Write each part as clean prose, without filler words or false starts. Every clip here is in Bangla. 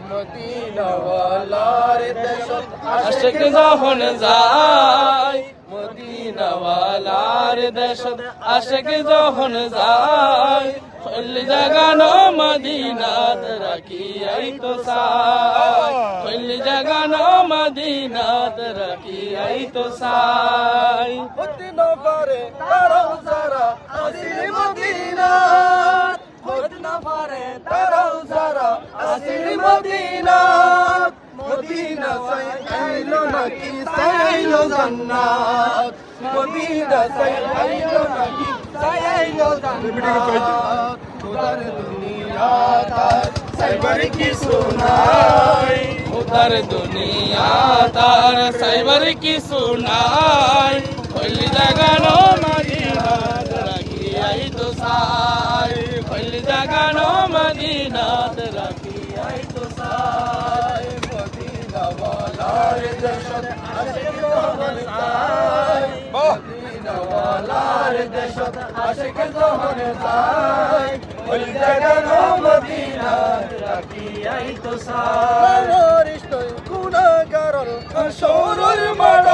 মদিনাওয়ালার দেশত আশিক যখন যায়, মদিনাওয়ালার দেশত আশিক যখন যায়, খল জাগানো মদিনাত রাখিয়াই তো সাই, খল জাগানো মদিনাত রাখিয়াই তো সাই। মদিনা পারে তারাও যারা আসিল মদিনাত, মদিনা পারে তারাও যারা আসিল মদিনাত, মদিনা সাই আইলো নাকি সাইলো জান্নাত, মদিনা সাই আইলো নাকি সাইলো জান্নাত। খুদার দুনিয়া তার সাইবার কি সুনাই, খুদার দুনিয়া তার সাইবার কি সুনাই, খল জাগানো মদিনাত রাখিয়াই তো সাই, খল জাগানো মদিনাত রাখিয়াই তো সাই। মদিনাওয়ালার দেশত আশিক যখন যায়, মদিনাওয়ালার দেশত আশিক যখন যায়, খল জাগানো মদিনাত রাখিয়াই তো সাই। অরিষ্টই গুনাহগারর হাসরের মাঠ,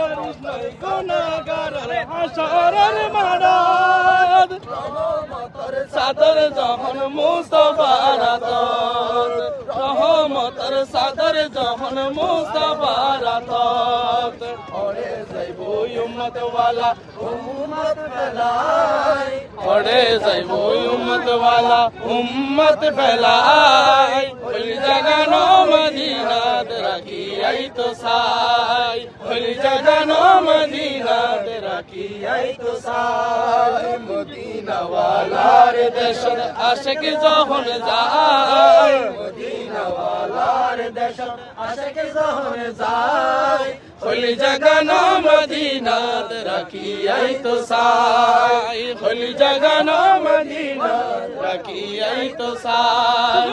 অরিষ্টই গুনাহগারর হাসরের মাঠ, রহমতের চাদর যখন মুস্তাফার আতর, রহমতের চাদর যখন মুস্তাফার আতর, ওরে যাইব উম্মত ওয়ালা উম্মত ফেলাই, ওরে যাইব উম্মত ওয়ালা উম্মত ফেলাই, খল জাগানো মদিনাত রাখিয়াই তো সাই, খল জাগানো মদিনাত রাখিয়াই তো সাই। মদিনাওয়ালার দেশত আশিক যখন যায়, মদিনাওয়ালার দেশত আশিক যখন যায়, খল জাগানো মদিনাত রাখিয়াই তো সাই, খল জাগানো মদিনাত রাখিয়াই তো সাই।